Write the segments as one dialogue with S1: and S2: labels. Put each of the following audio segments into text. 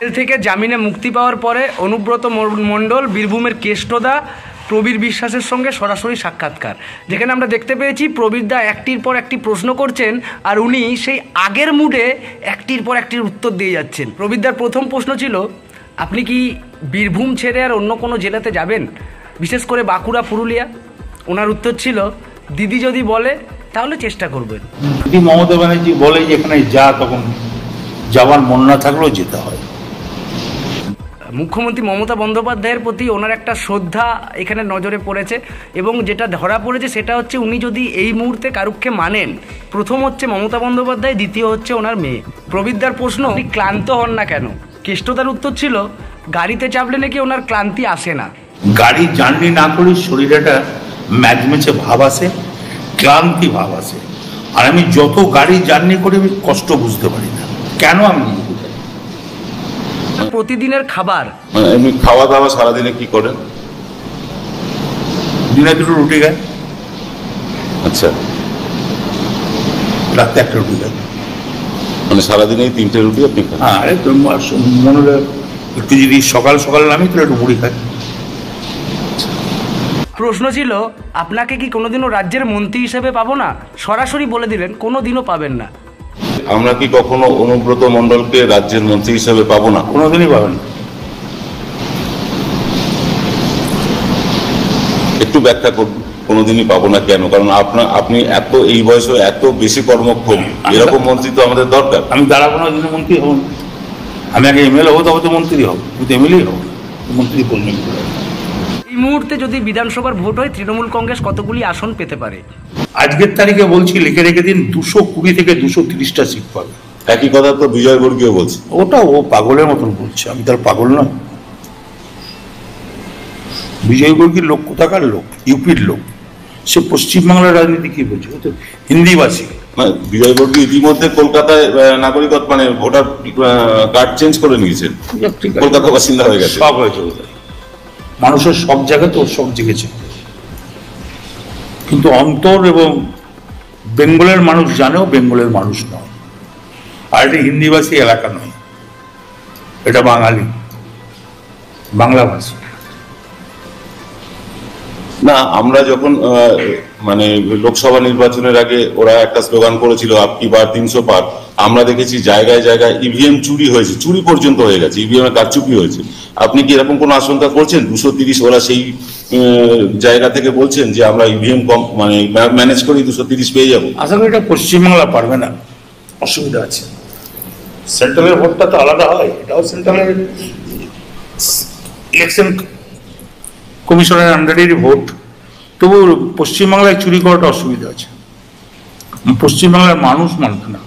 S1: Jail থেকে জামিনে মুক্তি পাওয়ার পরে অনুব্রত মণ্ডল বীরভূমের কেষ্টদা প্রবীর বিশ্বাসের সঙ্গে সরাসরি সাক্ষাৎকার, যেখানে আমরা দেখতে পেয়েছি প্রবীরদা একটির পর একটি প্রশ্ন করছেন আর উনি সেই আগের মুডে একটির পর একটির উত্তর দিয়ে যাচ্ছেন। প্রবীরদার প্রথম প্রশ্ন ছিল, আপনি কি বীরভূম ছেড়ে আর অন্য কোনো জেলাতে যাবেন, বিশেষ করে বাঁকুড়া, পুরুলিয়া? ওনার উত্তর ছিল, দিদি যদি বলে তাহলে চেষ্টা করবেন।
S2: যদি মমতা ব্যানার্জি বলে যে এখানে যা, তখন যাওয়ার মন না থাকলেও যেতে হয়।
S1: মুখ্যমন্ত্রী মমতা বন্দ্যোপাধ্যায়ের প্রতি ওনার একটা শ্রদ্ধা এখানে নজরে পড়েছে, এবং যেটা ধরা পড়েছে সেটা হচ্ছে উনি যদি এই মুহূর্তে কারুককে মানেন, প্রথম হচ্ছে মমতা বন্দ্যোপাধ্যায়, দ্বিতীয় হচ্ছে ওনার মেয়ে। প্রবীরদার প্রশ্ন, উনি ক্লান্ত হন না কেন? কেষ্টদার উত্তর ছিল, গাড়িতে চাপলে নাকি ওনার ক্লান্তি আসে না।
S2: গাড়ি জার্নি না করলে শরীরে একটা ম্যাচমেচে ভাব আসে, ক্লান্তি ভাব আসে। আর আমি যত গাড়ি জার্নি করি আমি কষ্ট বুঝতে পারি না। কেন? আমি
S1: প্রতিদিনের খাবার,
S3: এমনি খাওয়া দাওয়া সারাদিনে কি করেন?
S2: দিনে দুটো রুটি খাই।
S3: আচ্ছা,
S2: রাতে একটা রুটি খাই।
S3: মানে সারাদিনে 3টে রুটি আপনি খান?
S2: হ্যাঁ, আরে মনে হলে একটু যদি সকাল সকাল নামি তাহলে একটু মুড়ি খাই।
S1: প্রশ্ন ছিল, আপনাকে কি কোনোদিনও রাজ্যের মন্ত্রী হিসেবে পাবো না? সরাসরি বলে দিলেন কোনোদিনও পাবেন না।
S3: আমরা কি কখনো অনুব্রত মণ্ডলকে রাজ্যের মন্ত্রী হিসেবে পাবো না?
S2: কোনোদিনই পাবেন না।
S3: একটু ব্যাখ্যা করুন, কোনোদিনই পাবো না কেন? কারণ আপনি এত এই বয়সে এত বেশি কর্মক্ষম, এরকম মন্ত্রী তো আমাদের দরকার।
S2: আমি দাঁড়াবো না যদি মন্ত্রী হব। আমি আগে এমএলএ হবো, তবে তো মন্ত্রী হব। আমি তো এমএলএ হব, মন্ত্রী করলেন।
S1: এই মুহূর্তে যদি বিধানসভার ভোট হয়, তৃণমূল কংগ্রেস কতগুলি আসন পেতে পারে?
S2: আজকের তারিখে বলছি, লিখে রেখে দিন, 220 থেকে 230টা সিট পাবে।
S3: একই কথা তো বিজয়বর্গীয় বলছে।
S2: ওটা ও পাগলের মতন বলছে, আমি তার পাগল না। বিজয়বর্গীর লোক কোথাকার লোক? ইউপির লোক। সে পশ্চিমবাংলার রাজনীতি কি বলছে? ও তো হিন্দিভাষী।
S3: বিজয়বর্গী ইতিমধ্যে কলকাতায় নাগরিকত্ব মানে ভোটার কার্ড চেঞ্জ করে নিয়েছেন, কলকাতা বাসিন্দা হয়ে গেছে।
S2: সব হয়েছে, মানুষের সব জায়গাতে ওর সব জেগেছে। কিন্তু অন্তর এবং বেঙ্গলের মানুষ জানেও বেঙ্গলের মানুষ নয়। আর এটা হিন্দিভাষী এলাকা নয়, এটা বাঙালি, বাংলা ভাষী।
S3: না, আমরা যখন মানে লোকসভা নির্বাচনের আগে ওরা একটা স্লোগান করেছিল, আপকি বার 300 পার। আমরা দেখেছি জায়গায় জায়গায় ইভিএম চুরি হয়েছে, চুরি পর্যন্ত হয়ে গেছে, ইভিএম এর কারচুপি হয়েছে। আপনি কি এরকম কোনো আশঙ্কা করছেন? 230 ওরা সেই জায়গা থেকে বলছেন যে আমরা ইভিএম কম মানে ম্যানেজ করি 230 পেয়ে যাবো।
S2: আশা করি এটা পশ্চিমবাংলা পারবে না, অসুবিধা আছে। সেন্ট্রালের ভোটটা তো আলাদা হয়, এটাও সেন্ট্রালের ইলেকশন কমিশনের আন্ডারেরই ভোট। তবু পশ্চিমবাংলায় চুরি করাটা অসুবিধা আছে। পশ্চিমবাংলার মানুষ মানবে না,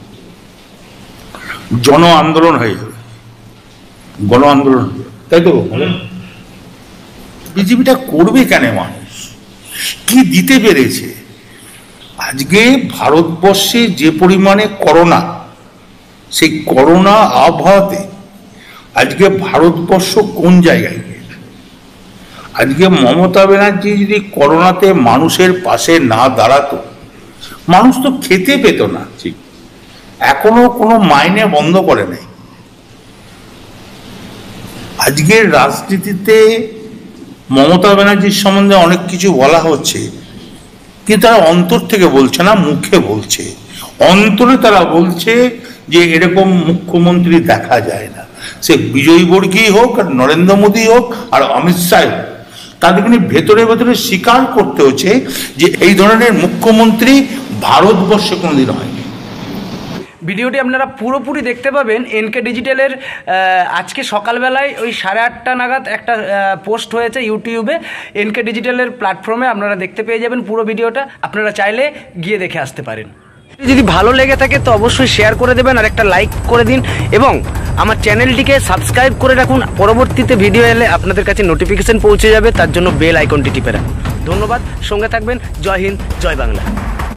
S2: জন আন্দোলন হয়ে যাবে, গণ আন্দোলন হয়ে যাবে, তাই তো? বিজেপিটা করবে কেন? মানুষ কি দিতে পেরেছে? আজকে ভারতবর্ষে যে পরিমাণে করোনা, সেই করোনা আবহাওয়াতে আজকে ভারতবর্ষ কোন জায়গায়? আজকে মমতা ব্যানার্জি যদি করোনাতে মানুষের পাশে না দাঁড়াতো, মানুষ তো খেতে পেত না। ঠিক এখনো কোনো মাইনে বন্ধ করে নাই। আজকের রাজনীতিতে মমতা ব্যানার্জির সম্বন্ধে অনেক কিছু বলা হচ্ছে, কিন্তু তারা অন্তর থেকে বলছে না, মুখে বলছে। অন্তরে তারা বলছে যে এরকম মুখ্যমন্ত্রী দেখা যায় না। সে বিজয়বর্গী হোক, আর নরেন্দ্র মোদী হোক, আর অমিত শাহ হোক, তাদেরকে ভেতরে ভেতরে স্বীকার করতে হচ্ছে যে এই ধরনের মুখ্যমন্ত্রী ভারতবর্ষে কোনোদিন হয়নি।
S1: ভিডিওটি আপনারা পুরোপুরি দেখতে পাবেন এনকে ডিজিটালের। আজকে সকালবেলায় ওই 8:30 নাগাদ একটা পোস্ট হয়েছে ইউটিউবে, এনকে ডিজিটালের প্ল্যাটফর্মে আপনারা দেখতে পেয়ে যাবেন পুরো ভিডিওটা। আপনারা চাইলে গিয়ে দেখে আসতে পারেন। যদি ভালো লেগে থাকে তো অবশ্যই শেয়ার করে দেবেন, আর একটা লাইক করে দিন, এবং আমার চ্যানেলটিকে সাবস্ক্রাইব করে রাখুন। পরবর্তীতে ভিডিও এলে আপনাদের কাছে নোটিফিকেশন পৌঁছে যাবে, তার জন্য বেল আইকনটি টিপে রাখুন। ধন্যবাদ, সঙ্গে থাকবেন। জয় হিন্দ, জয় বাংলা।